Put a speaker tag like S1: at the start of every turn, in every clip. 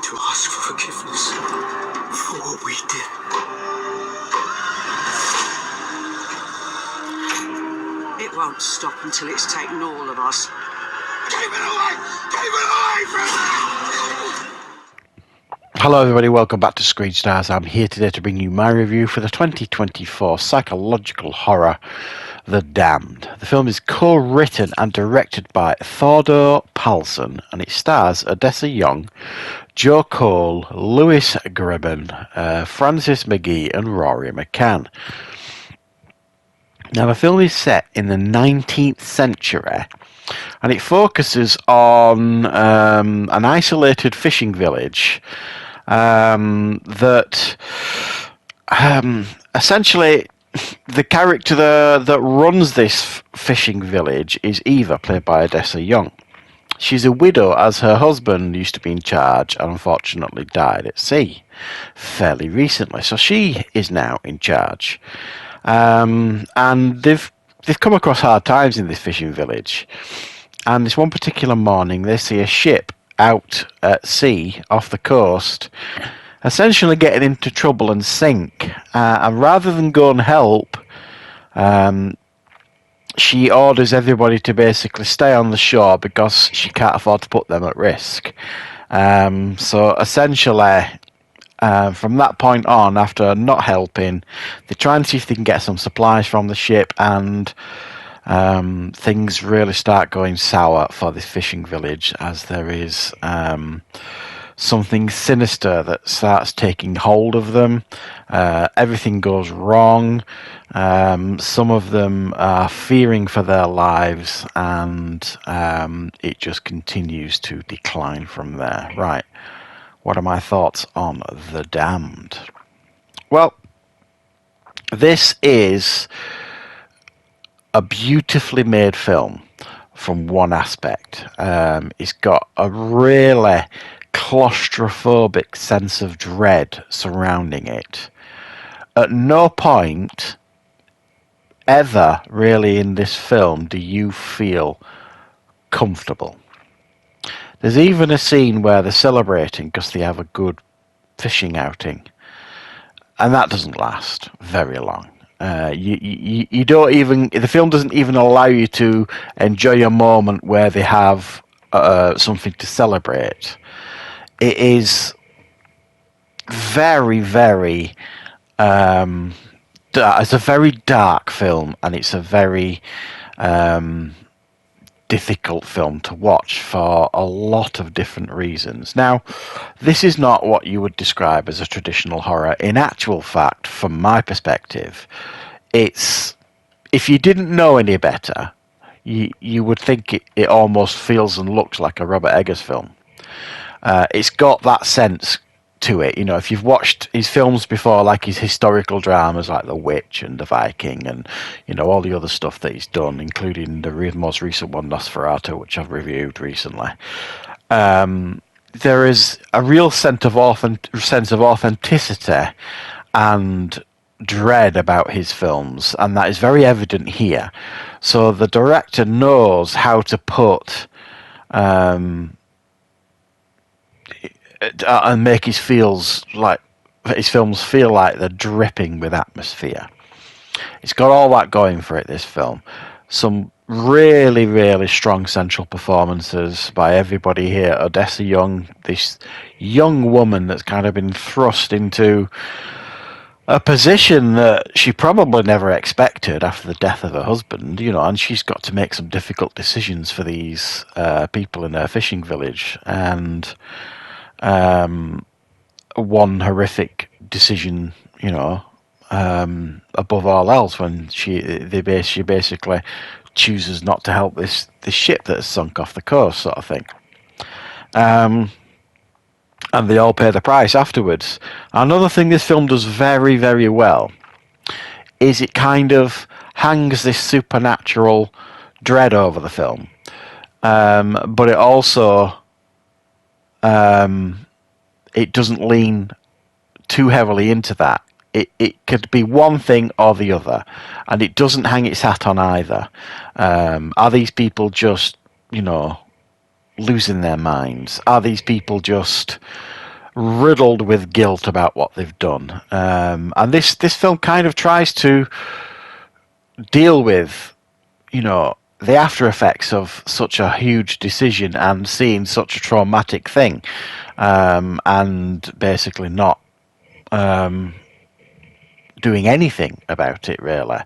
S1: to ask for forgiveness for what we did.
S2: It won't stop until it's taken all of us.
S1: Keep it away! Keep it away from me!
S3: Hello everybody, welcome back to Screenstars. I'm here today to bring you my review for the 2024 psychological horror The Damned. The film is co-written and directed by Theodore Palsen, and it stars Odessa Young, Joe Cole, Lewis Gribben, Francis McGee and Rory McCann. Now the film is set in the 19th century and it focuses on an isolated fishing village that essentially the character that runs this fishing village is Eva, played by Odessa Young. She's a widow as her husband used to be in charge and unfortunately died at sea fairly recently, so she is now in charge. And they've come across hard times in this fishing village, and this one particular morning they see a ship out at sea off the coast essentially getting into trouble and sink, and rather than go and help, she orders everybody to basically stay on the shore because she can't afford to put them at risk. So essentially, from that point on, after not helping, they try and see if they can get some supplies from the ship, and things really start going sour for this fishing village, as there is something sinister that starts taking hold of them. Everything goes wrong. Some of them are fearing for their lives, and it just continues to decline from there. Right. What are my thoughts on The Damned? Well, this is a beautifully made film from one aspect. It's got a really claustrophobic sense of dread surrounding it. At no point ever really in this film do you feel comfortable. There's even a scene where they're celebrating because they have a good fishing outing, and that doesn't last very long. You don't even, the film doesn't even allow you to enjoy a moment where they have something to celebrate. It is very, very it's a very dark film, and it's a very difficult film to watch for a lot of different reasons. Now, this is not what you would describe as a traditional horror. In actual fact, from my perspective, it's, if you didn't know any better, you would think it almost feels and looks like a Robert Eggers film. It's got that sense to it. You know, if you've watched his films before, like his historical dramas like The Witch and The Viking, and you know all the other stuff that he's done, including the most recent one, Nosferatu, which I've reviewed recently, there is a real sense of authenticity and dread about his films, and that is very evident here. So the director knows how to put and make his films feel like they're dripping with atmosphere. It's got all that going for it, this film. Some really, really strong central performances by everybody here. Odessa Young, this young woman that's kind of been thrust into a position that she probably never expected after the death of her husband, you know, and she's got to make some difficult decisions for these people in her fishing village. And one horrific decision, you know, above all else, when she basically chooses not to help this ship that has sunk off the coast, sort of thing. And they all pay the price afterwards. Another thing this film does very, very well is it kind of hangs this supernatural dread over the film, but it also it doesn't lean too heavily into that. It could be one thing or the other, and it doesn't hang its hat on either. Are these people just, you know, losing their minds? Are these people just riddled with guilt about what they've done. And this film kind of tries to deal with, the after effects of such a huge decision and seeing such a traumatic thing, and basically not doing anything about it really,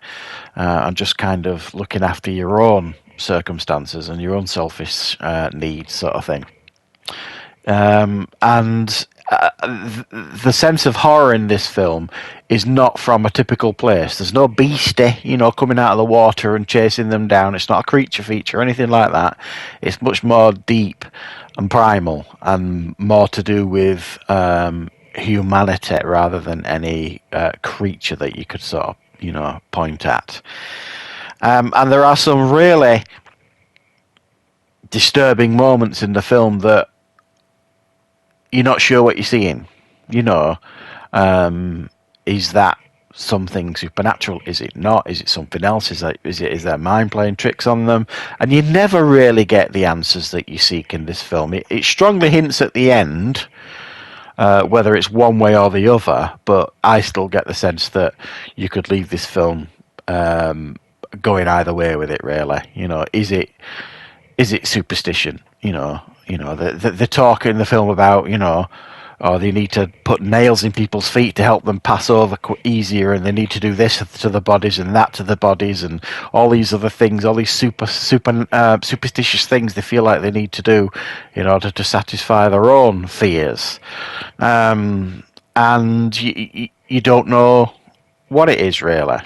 S3: and just kind of looking after your own circumstances and your own selfish needs, sort of thing. And the sense of horror in this film is not from a typical place. There's no beastie, coming out of the water and chasing them down. It's not a creature feature or anything like that. It's much more deep and primal and more to do with humanity rather than any creature that you could sort of, point at. And there are some really disturbing moments in the film that you're not sure what you're seeing. Is that something supernatural? Is it not? Is it something else? Is their mind playing tricks on them? And you never really get the answers that you seek in this film. It strongly hints at the end, whether it's one way or the other, but I still get the sense that you could leave this film going either way with it, really. Is it superstition? They talk in the film about, or they need to put nails in people's feet to help them pass over easier, and they need to do this to the bodies and that to the bodies, and all these other things, all these superstitious things they feel like they need to do in order to satisfy their own fears. And you don't know what it is really,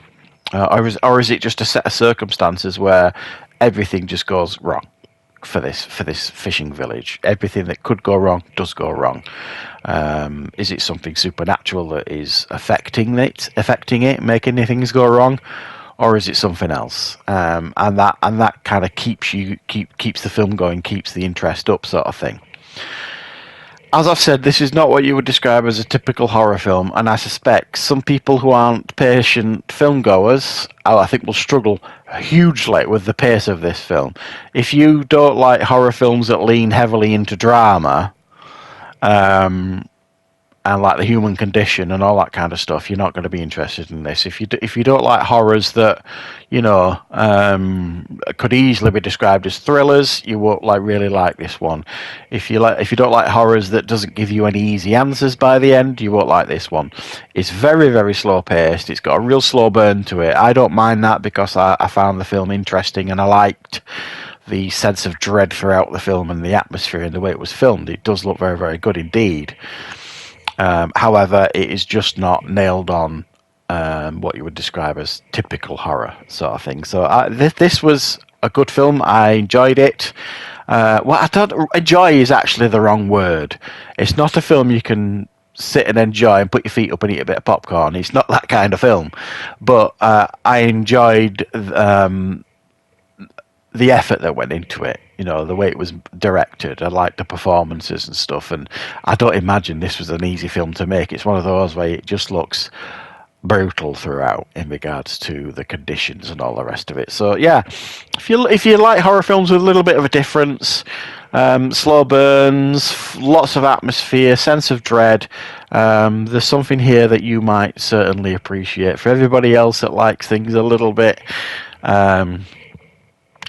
S3: or is it just a set of circumstances where everything just goes wrong for this fishing village? Everything that could go wrong does go wrong. Is it something supernatural that is affecting it, making things go wrong, or is it something else? And that kind of keeps the film going, keeps the interest up, sort of thing. As I've said, this is not what you would describe as a typical horror film, and I suspect some people who aren't patient film goers, I think, will struggle hugely with the pace of this film. If you don't like horror films that lean heavily into drama, and like the human condition and all that kind of stuff, you're not going to be interested in this. If you don't like horrors that could easily be described as thrillers, you won't really like this one. If you don't like horrors that doesn't give you any easy answers by the end, you won't like this one. It's very, very slow paced. It's got a real slow burn to it. I don't mind that because I found the film interesting, and I liked the sense of dread throughout the film and the atmosphere and the way it was filmed. It does look very, very good indeed. However, it is just not nailed on what you would describe as typical horror sort of thing. So this was a good film. I enjoyed it. I don't enjoy is actually the wrong word. It's not a film you can sit and enjoy and put your feet up and eat a bit of popcorn. It's not that kind of film. But I enjoyed the effort that went into it, the way it was directed. I liked the performances and stuff, and I don't imagine this was an easy film to make. It's one of those where it just looks brutal throughout in regards to the conditions and all the rest of it. So yeah, if you like horror films with a little bit of a difference, slow burns, lots of atmosphere, sense of dread, there's something here that you might certainly appreciate. For everybody else that likes things a little bit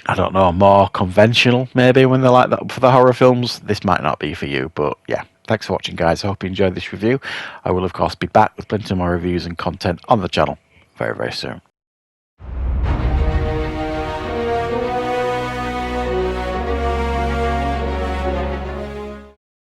S3: I don't know, more conventional maybe when they like that for the horror films, this might not be for you. But yeah, thanks for watching, guys. I hope you enjoyed this review. I will of course be back with plenty more reviews and content on the channel very, very soon.